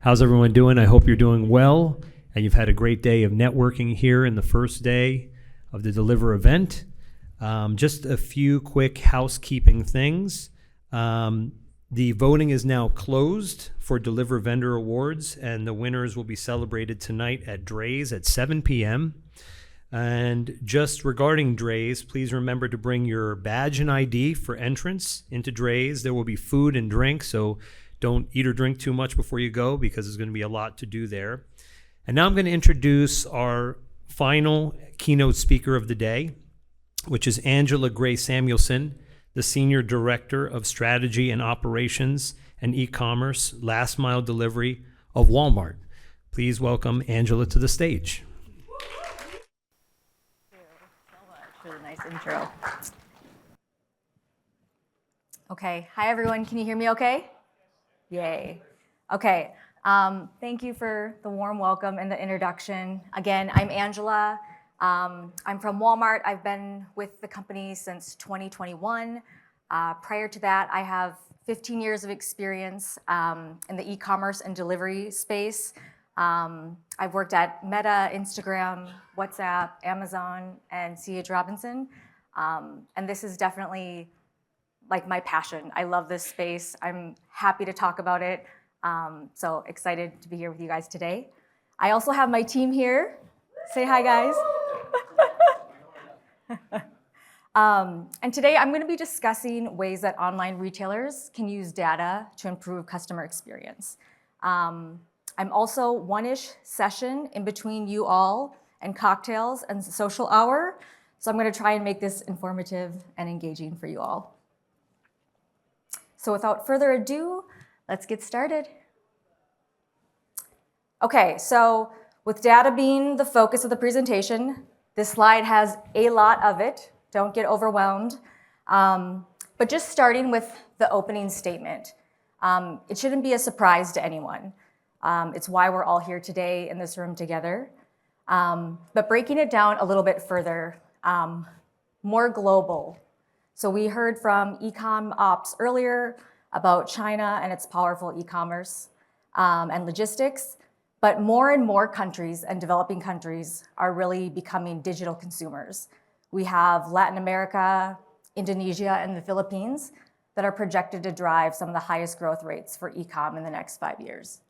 How's everyone doing? I hope you're doing well and you've had a great day of networking here in the first day of the Deliver event. Just a few quick housekeeping things. The voting is now closed for Deliver Vendor Awards, and the winners will be celebrated tonight at Dray's at 7 p.m. And just regarding Dray's, please remember to bring your badge and ID for entrance into Dray's. There will be food and drink, so don't eat or drink too much before you go because there's going to be a lot to do there. And now I'm going to introduce our final keynote speaker of the day, which is Angela Gray Samuelson, the Senior Director of Strategy and Operations and eCommerce Last Mile Delivery of Walmart. Please welcome Angela to the stage. Thank you so much for the nice intro. Okay, hi everyone, can you hear me okay? Yay. Okay, thank you for the warm welcome and the introduction. Again, I'm Angela. I'm from Walmart. I've been with the company since 2021. Prior to that, I have 15 years of experience in the e-commerce and delivery space. I've worked at Meta, Instagram, WhatsApp, Amazon, and C.H. Robinson. And this is definitely like my passion. I love this space. I'm happy to talk about it. So excited to be here with you guys today. I also have my team here. Say hi, guys. And today I'm going to be discussing ways that online retailers can use data to improve customer experience. I'm also one-ish session in between you all and cocktails and social hour. So I'm going to try and make this informative and engaging for you all. So without further ado, let's get started. Okay, so with data being the focus of the presentation, this slide has a lot of it. Don't get overwhelmed. But just starting with the opening statement, it shouldn't be a surprise to anyone. It's why we're all here today in this room together. But breaking it down a little bit further, more global. So we heard from Ecom Ops earlier about China and its powerful e-commerce and logistics. But more and more countries and developing countries are really becoming digital consumers. We have Latin America, Indonesia, and the Philippines that are projected to drive some of the highest growth rates for e-com in the next 5 years.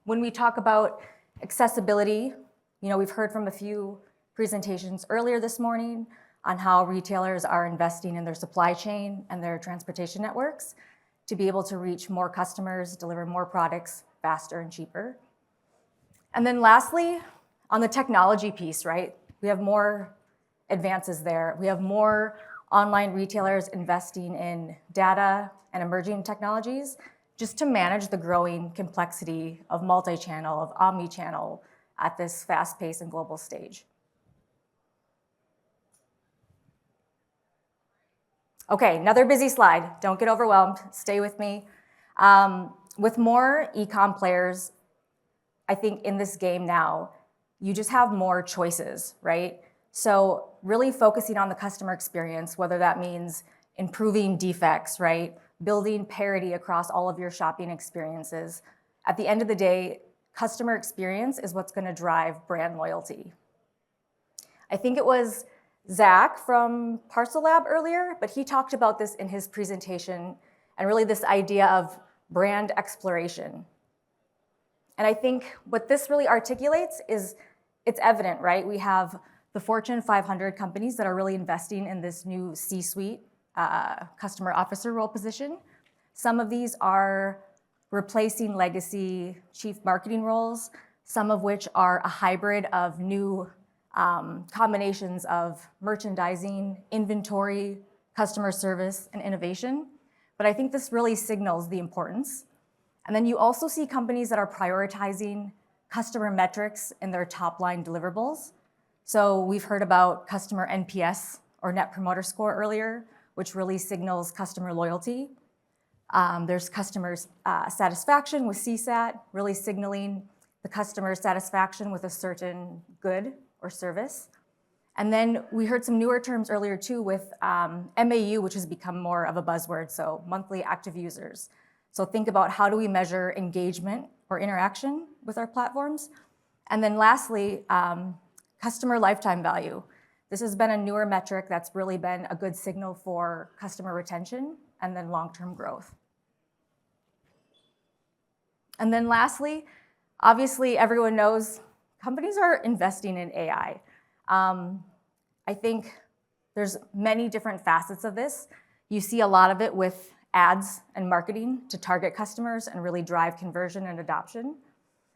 When we talk about accessibility, we've heard from a few presentations earlier this morning on how retailers are investing in their supply chain and their transportation networks to be able to reach more customers, deliver more products faster and cheaper. And then lastly, on the technology piece, right? We have more advances there. We have more online retailers investing in data and emerging technologies just to manage the growing complexity of multi-channel, of omni-channel at this fast-paced and global stage. Okay, another busy slide. Don't get overwhelmed. Stay with me. With more e-com players, I think in this game now, you just have more choices, right? So really focusing on the customer experience, whether that means improving defects, right? Building parity across all of your shopping experiences. At the end of the day, customer experience is what's going to drive brand loyalty. I think it was Zach from Parcel Lab earlier, but he talked about this in his presentation and really this idea of brand exploration. And I think what this really articulates is it's evident, right? We have the Fortune 500 companies that are really investing in this new C-suite customer officer role position. Some of these are replacing legacy chief marketing roles, some of which are a hybrid of new combinations of merchandising, inventory, customer service, and innovation. But I think this really signals the importance. And then you also see companies that are prioritizing customer metrics in their top-line deliverables. So we've heard about customer NPS or Net Promoter Score earlier, which really signals customer loyalty. There's customer satisfaction with CSAT, really signaling the customer satisfaction with a certain good or service. And then we heard some newer terms earlier too with MAU, which has become more of a buzzword, so monthly active users. So think about how do we measure engagement or interaction with our platforms. And then lastly, customer lifetime value. This has been a newer metric that's really been a good signal for customer retention and then long-term growth. And then lastly, obviously everyone knows companies are investing in AI. I think there's many different facets of this. You see a lot of it with ads and marketing to target customers and really drive conversion and adoption.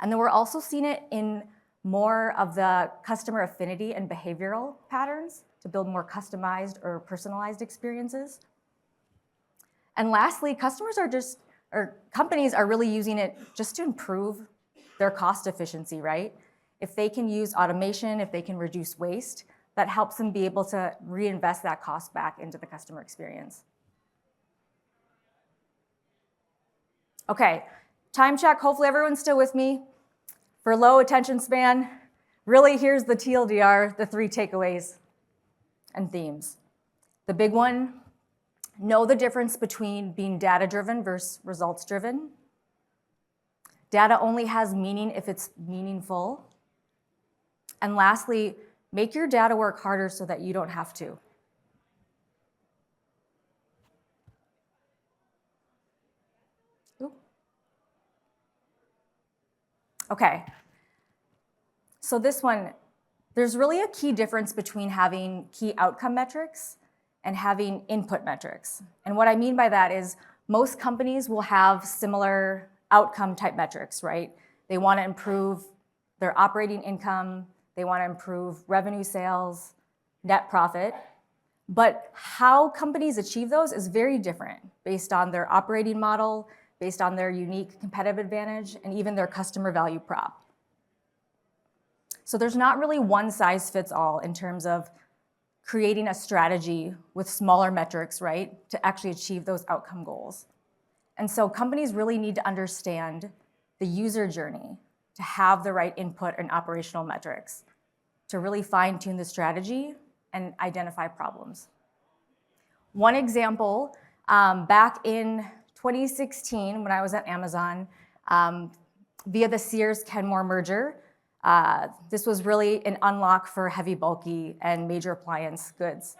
And then we're also seeing it in more of the customer affinity and behavioral patterns to build more customized or personalized experiences. And lastly, companies are really using it just to improve their cost efficiency, right? If they can use automation, if they can reduce waste, that helps them be able to reinvest that cost back into the customer experience. Okay, time check. Hopefully everyone's still with me. For low attention span, really here's the TLDR, the 3 takeaways and themes. The big one, know the difference between being data-driven versus results-driven. Data only has meaning if it's meaningful. And lastly, make your data work harder so that you don't have to. Okay, so this one, there's really a key difference between having key outcome metrics and having input metrics. And what I mean by that is most companies will have similar outcome type metrics, right? They want to improve their operating income, they want to improve revenue sales, net profit. But how companies achieve those is very different based on their operating model, based on their unique competitive advantage, and even their customer value prop. So there's not really one size fits all in terms of creating a strategy with smaller metrics, right, to actually achieve those outcome goals. And so companies really need to understand the user journey to have the right input and operational metrics to really fine-tune the strategy and identify problems. One example, back in 2016, when I was at Amazon, via the Sears-Kenmore merger, this was really an unlock for heavy, bulky, and major appliance goods.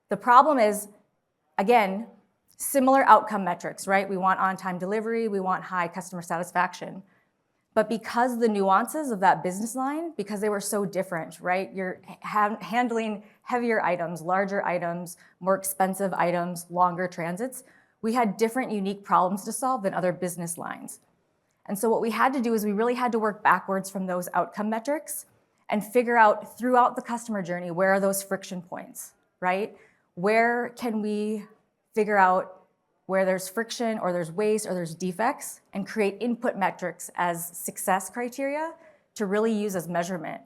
The problem is, again, similar outcome metrics, right? We want on-time delivery, we want high customer satisfaction. But because the nuances of that business line, because they were so different, right? You're handling heavier items, larger items, more expensive items, longer transits. We had different unique problems to solve than other business lines. And so what we had to do is we really had to work backwards from those outcome metrics and figure out throughout the customer journey, where are those friction points, right? Where can we figure out where there's friction or there's waste or there's defects and create input metrics as success criteria to really use as measurement.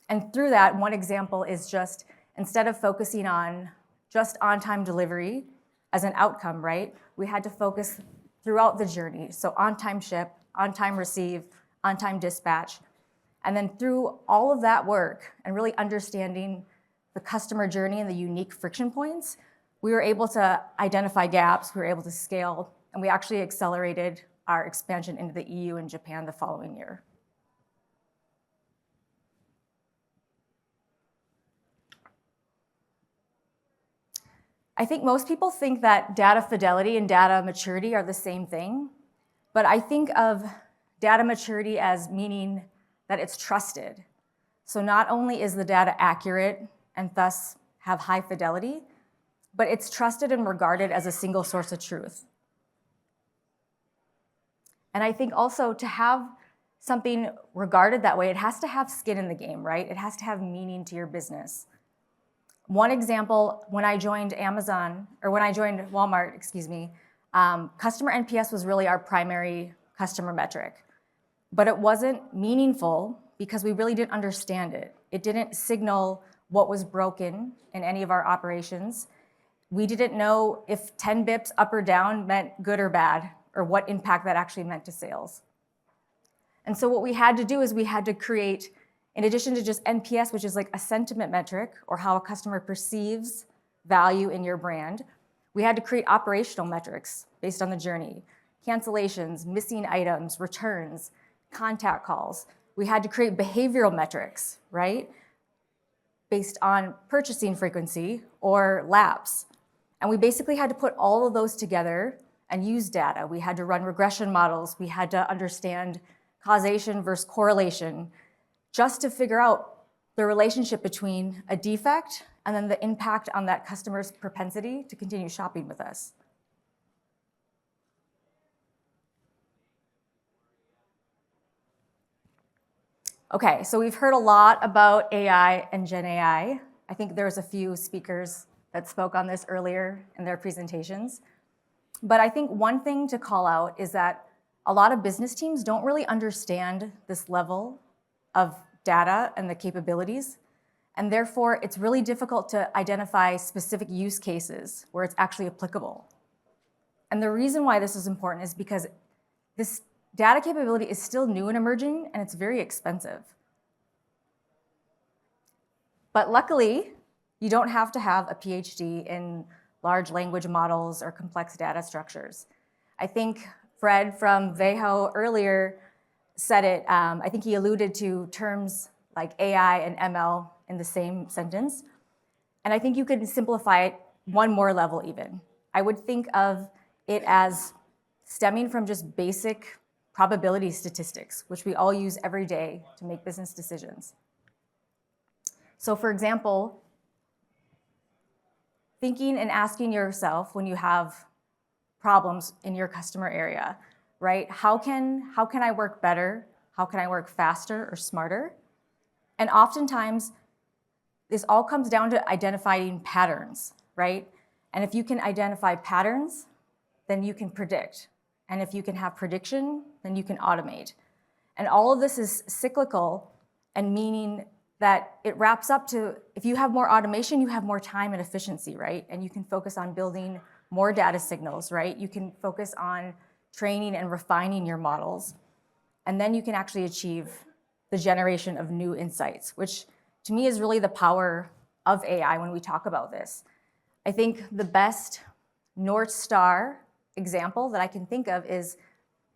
And through that, one example is just instead of focusing on just on-time delivery as an outcome, right? We had to focus throughout the journey. So on-time ship, on-time receive, on-time dispatch. And then through all of that work and really understanding the customer journey and the unique friction points, we were able to identify gaps, we were able to scale, and we actually accelerated our expansion into the EU and Japan the following year. I think most people think that data fidelity and data maturity are the same thing, but I think of data maturity as meaning that it's trusted. So not only is the data accurate and thus have high fidelity, but it's trusted and regarded as a single source of truth. And I think also to have something regarded that way, it has to have skin in the game, right? It has to have meaning to your business. One example, when I joined Walmart, customer NPS was really our primary customer metric. But it wasn't meaningful because we really didn't understand it. It didn't signal what was broken in any of our operations. We didn't know if 10 bips up or down meant good or bad, or what impact that actually meant to sales. And so what we had to do is we had to create, in addition to just NPS, which is like a sentiment metric, or how a customer perceives value in your brand, We had to create operational metrics based on the journey, cancellations, missing items, returns, contact calls. We had to create behavioral metrics, right? Based on purchasing frequency or lapse. And we basically had to put all of those together and use data. We had to run regression models. We had to understand causation versus correlation just to figure out the relationship between a defect and then the impact on that customer's propensity to continue shopping with us. Okay, so we've heard a lot about AI and Gen AI. I think there was a few speakers that spoke on this earlier in their presentations. But I think one thing to call out is that a lot of business teams don't really understand this level of data and the capabilities. And therefore, it's really difficult to identify specific use cases where it's actually applicable. And the reason why this is important is because this data capability is still new and emerging, and it's very expensive. But luckily, you don't have to have a PhD in large language models or complex data structures. I think Fred from Veho earlier said it. I think he alluded to terms like AI and ML in the same sentence. And I think you could simplify it one more level even. I would think of it as stemming from just basic probability statistics, which we all use every day to make business decisions. So for example, thinking and asking yourself when you have problems in your customer area, right? How can I work better? How can I work faster or smarter? And oftentimes, this all comes down to identifying patterns, right? And if you can identify patterns, then you can predict. And if you can have prediction, then you can automate. And all of this is cyclical, and meaning that it wraps up to, if you have more automation, you have more time and efficiency, right? And you can focus on building more data signals, right? You can focus on training and refining your models. And then you can actually achieve the generation of new insights, which to me is really the power of AI when we talk about this. I think the best North Star example that I can think of is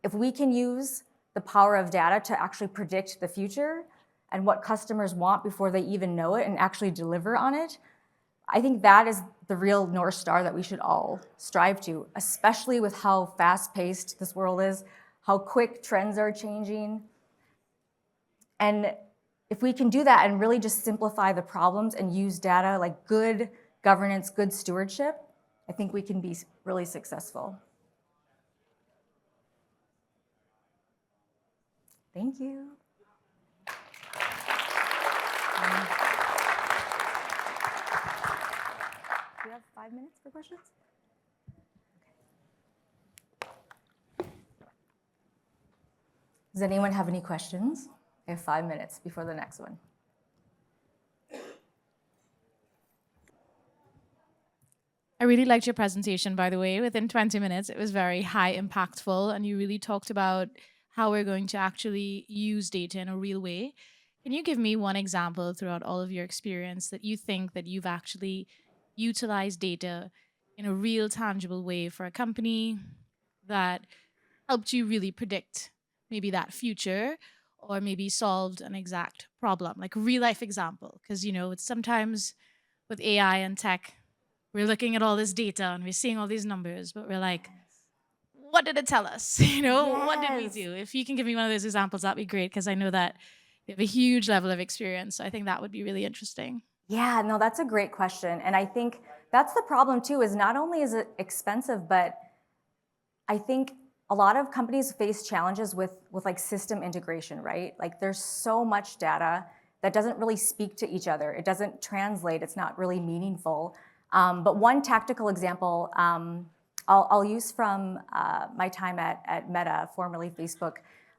if we can use the power of data to actually predict the future and what customers want before they even know it and actually deliver on it, I think that is the real North Star that we should all strive to, especially with how fast-paced this world is, how quick trends are changing. And if we can do that and really just simplify the problems and use data like good governance, good stewardship, I think we can be really successful. Thank you. Do we have 5 minutes for questions? Okay. Does anyone have any questions? I have 5 minutes before the next one. I really liked your presentation, by the way. Within 20 minutes, it was very high impactful, and you really talked about how we're going to actually use data in a real way. Can you give me one example throughout all of your experience that you think that you've actually utilized data in a real tangible way for a company that helped you really predict maybe that future or maybe solved an exact problem, like a real life example? Because, you know, it's sometimes with AI and tech, we're looking at all this data and we're seeing all these numbers, but we're like, what did it tell us? You know, what did we do? If you can give me one of those examples, that'd be great, because I know that you have a huge level of experience. So I think that would be really interesting. Yeah, no, that's a great question. And I think that's the problem too, is not only is it expensive, but I think a lot of companies face challenges with like system integration, right? Like there's so much data that doesn't really speak to each other. It doesn't translate, it's not really meaningful. But one tactical example I'll use from my time at Meta, formerly Facebook.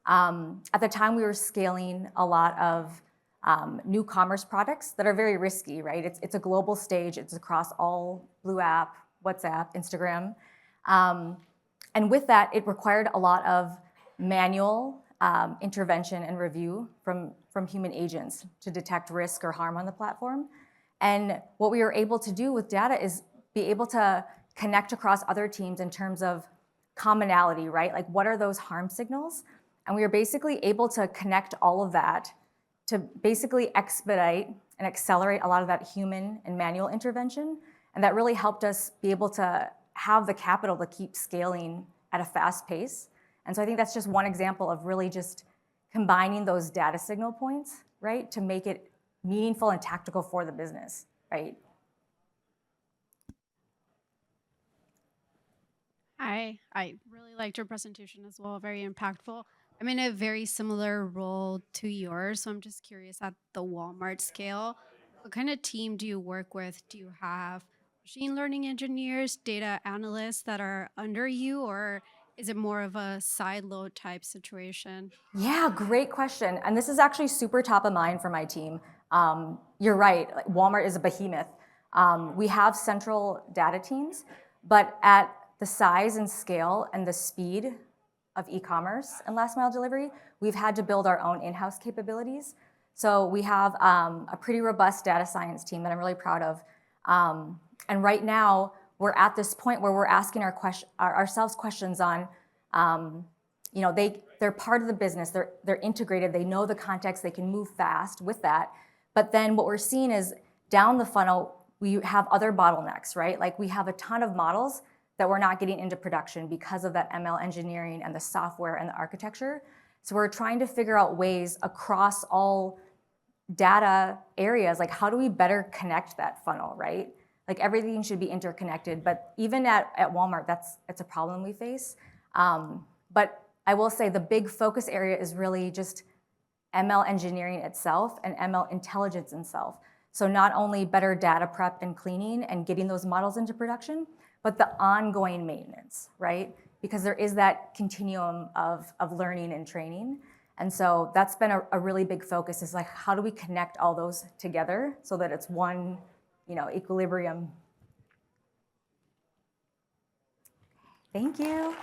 At the time, we were scaling a lot of new commerce products that are very risky, right? It's a global stage. It's across all Blue App, WhatsApp, Instagram. And with that, it required a lot of manual intervention and review from human agents to detect risk or harm on the platform. And what we were able to do with data is be able to connect across other teams in terms of commonality, right? Like what are those harm signals? And we were basically able to connect all of that to basically expedite and accelerate a lot of that human and manual intervention. And that really helped us be able to have the capital to keep scaling at a fast pace. And so I think that's just one example of really just combining those data signal points, right, to make it meaningful and tactical for the business, right? Hi, I really liked your presentation as well, very impactful. I'm in a very similar role to yours, so I'm just curious at the Walmart scale, what kind of team do you work with? Do you have machine learning engineers, data analysts that are under you, or is it more of a silo type situation? Yeah, great question. And this is actually super top of mind for my team. You're right, like, Walmart is a behemoth. We have central data teams, but at the size and scale and the speed of e-commerce and last mile delivery, we've had to build our own in-house capabilities. So we have a pretty robust data science team that I'm really proud of. And right now, we're at this point where we're asking ourselves questions on, they're part of the business, they're integrated, they know the context, they can move fast with that. But then what we're seeing is down the funnel, we have other bottlenecks, right? Like we have a ton of models that we're not getting into production because of that ML engineering and the software and the architecture. So we're trying to figure out ways across all data areas, like how do we better connect that funnel, right? Like everything should be interconnected, but even at Walmart, it's a problem we face. But I will say the big focus area is really just ML engineering itself and ML intelligence itself. So not only better data prep and cleaning and getting those models into production, but the ongoing maintenance, right? Because there is that continuum of learning and training. And so that's been a really big focus, is like, how do we connect all those together so that it's one, equilibrium. Thank you.